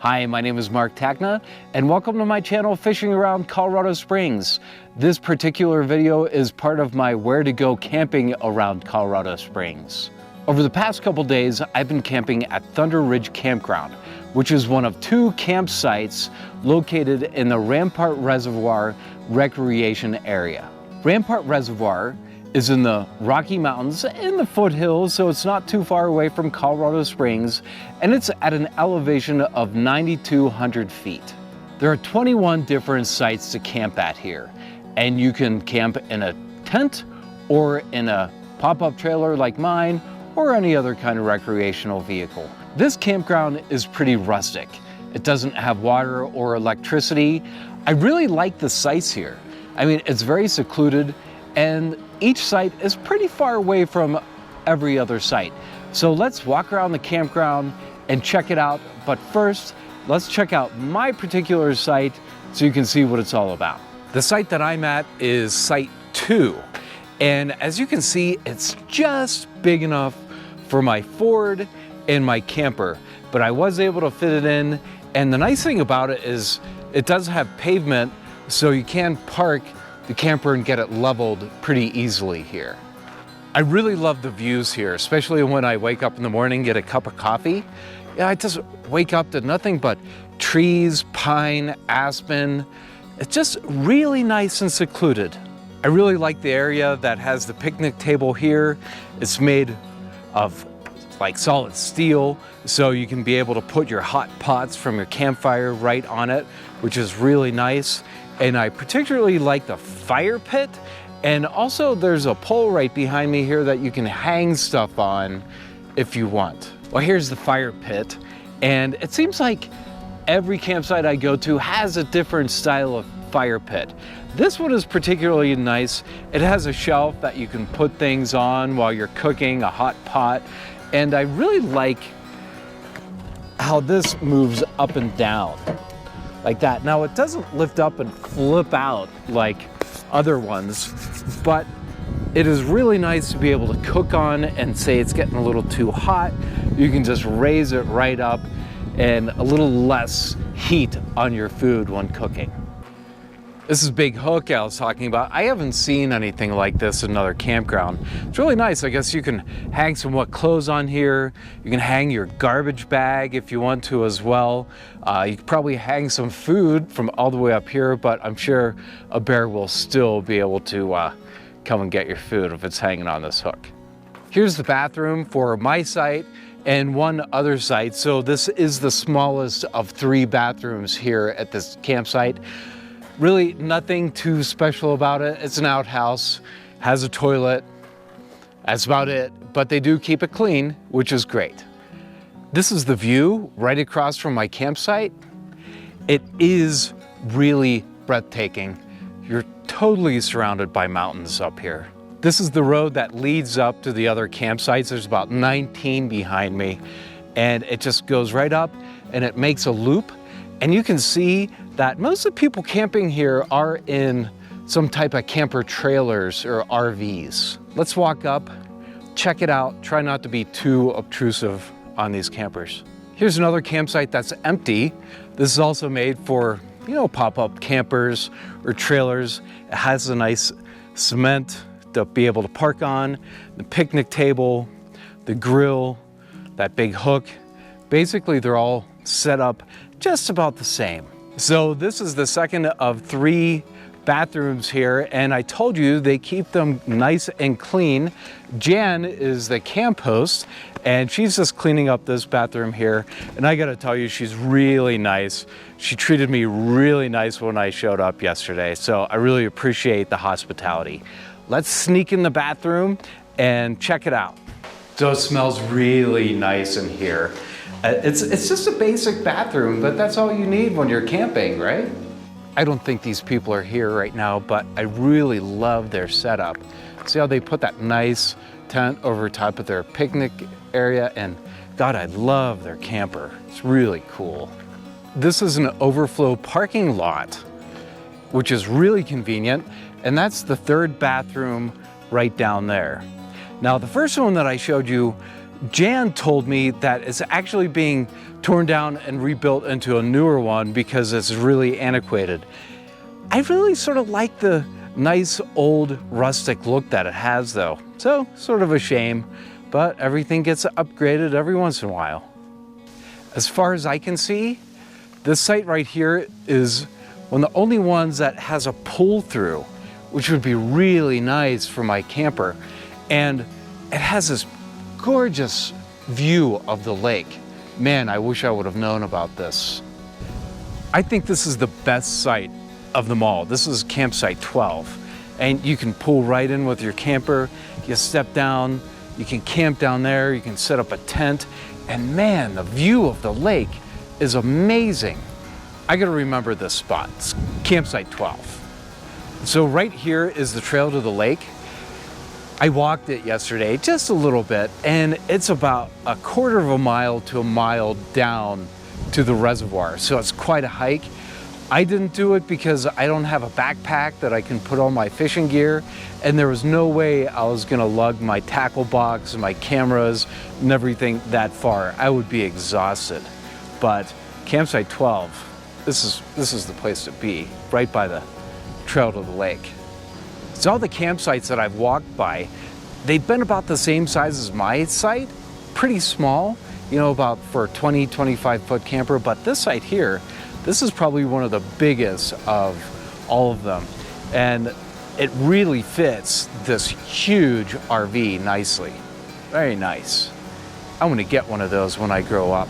Hi, my name is Mark Tacna, and welcome to my channel, Fishing Around Colorado Springs. This particular video is part of my Where to Go Camping Around Colorado Springs. Over the past couple days, I've been camping at Thunder Ridge Campground, which is one of two campsites located in the Rampart Reservoir recreation area. Rampart Reservoir is in the Rocky Mountains in the foothills, so it's not too far away from Colorado Springs, and it's at an elevation of 9,200 feet. There are 21 different sites to camp at here, and you can camp in a tent or in a pop-up trailer like mine or any other kind of recreational vehicle. This campground is pretty rustic. It doesn't have water or electricity. I really like the sites here. I mean, it's very secluded, and each site is pretty far away from every other site. So let's walk around the campground and check it out. But first, let's check out my particular site so you can see what it's all about. The site that I'm at is Site 2. And as you can see, it's just big enough for my Ford and my camper, but I was able to fit it in. And the nice thing about it is it does have pavement, so you can park the camper and get it leveled pretty easily here. I really love the views here, especially when I wake up in the morning, get a cup of coffee. Yeah, I just wake up to nothing but trees, pine, aspen. It's just really nice and secluded. I really like the area that has the picnic table here. It's made of like solid steel, so you can be able to put your hot pots from your campfire right on it, which is really nice. And I particularly like the fire pit, and also there's a pole right behind me here that you can hang stuff on if you want. Well, here's the fire pit, and it seems like every campsite I go to has a different style of fire pit. This one is particularly nice. It has a shelf that you can put things on while you're cooking, a hot pot, and I really like how this moves up and down like that. Now, it doesn't lift up and flip out like other ones, but it is really nice to be able to cook on, and say it's getting a little too hot, you can just raise it right up, and a little less heat on your food when cooking. This is Big Hook I was talking about. I haven't seen anything like this in another campground. It's really nice. I guess you can hang some wet clothes on here. You can hang your garbage bag if you want to as well. You could probably hang some food from all the way up here, but I'm sure a bear will still be able to come and get your food if it's hanging on this hook. Here's the bathroom for my site and one other site. So this is the smallest of 3 bathrooms here at this campsite. Really nothing too special about it. It's an outhouse, has a toilet, that's about it, but they do keep it clean, which is great. This is the view right across from my campsite. It is really breathtaking. You're totally surrounded by mountains up here. This is the road that leads up to the other campsites. There's about 19 behind me, and it just goes right up and it makes a loop. And you can see that most of the people camping here are in some type of camper trailers or RVs. Let's walk up, check it out, try not to be too obtrusive on these campers. Here's another campsite that's empty. This is also made for, pop-up campers or trailers. It has a nice cement to be able to park on, the picnic table, the grill, that big hook. Basically, they're all set up just about the same. So this is the second of 3 bathrooms here, and I told you they keep them nice and clean. Jan is the camp host, and she's just cleaning up this bathroom here, and I gotta tell you, she's really nice. She treated me really nice when I showed up yesterday, so I really appreciate the hospitality. Let's sneak in the bathroom and check it out. So it smells really nice in here. It's just a basic bathroom, but that's all you need when you're camping, right? I don't think these people are here right now, but I really love their setup. See how they put that nice tent over top of their picnic area, and God, I love their camper. It's really cool. This is an overflow parking lot, which is really convenient, and that's the 3rd bathroom right down there. Now, the first one that I showed you Jan told me that it's actually being torn down and rebuilt into a newer one because it's really antiquated. I really sort of like the nice old rustic look that it has though. So sort of a shame, but everything gets upgraded every once in a while. As far as I can see, this site right here is one of the only ones that has a pull through, which would be really nice for my camper. And it has this gorgeous view of the lake. Man, I wish I would have known about this. I think this is the best site of them all. This is campsite 12. And you can pull right in with your camper. You step down, you can camp down there, you can set up a tent. And man, the view of the lake is amazing. I gotta remember this spot. It's campsite 12. So right here is the trail to the lake. I walked it yesterday just a little bit, and it's about a quarter of a mile to a mile down to the reservoir. So it's quite a hike. I didn't do it because I don't have a backpack that I can put all my fishing gear, and there was no way I was gonna lug my tackle box and my cameras and everything that far. I would be exhausted. But campsite 12, this is the place to be, right by the trail to the lake. So all the campsites that I've walked by, they've been about the same size as my site, pretty small, you know, about for a 20, 25 foot camper. But this site here, this is probably one of the biggest of all of them. And it really fits this huge RV nicely. Very nice. I'm gonna get one of those when I grow up.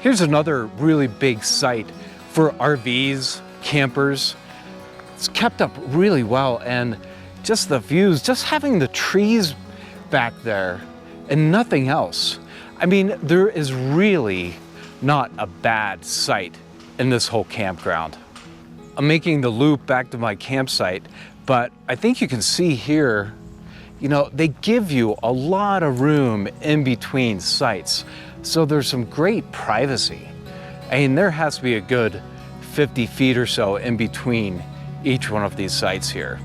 Here's another really big site for RVs, campers. It's kept up really well, and just the views, just having the trees back there and nothing else. I mean, there is really not a bad site in this whole campground. I'm making the loop back to my campsite, but I think you can see here, you know, they give you a lot of room in between sites. So there's some great privacy. I mean, there has to be a good 50 feet or so in between each one of these sites here.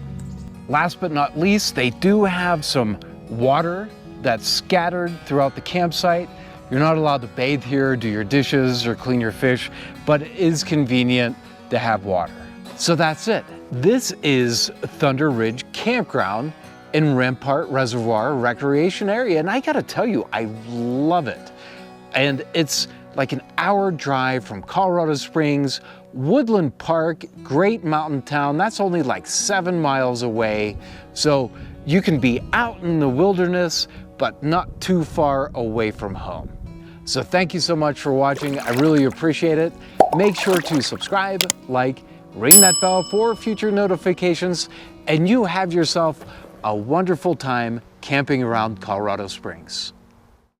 Last but not least, they do have some water that's scattered throughout the campsite. You're not allowed to bathe here, do your dishes, or clean your fish, but it is convenient to have water. So that's it. This is Thunder Ridge Campground in Rampart Reservoir Recreation Area, and I gotta tell you, I love it. And it's like an hour drive from Colorado Springs. Woodland Park, great mountain town, that's only like 7 miles away. So you can be out in the wilderness, but not too far away from home. So thank you so much for watching. I really appreciate it. Make sure to subscribe, like, ring that bell for future notifications, and you have yourself a wonderful time camping around Colorado Springs.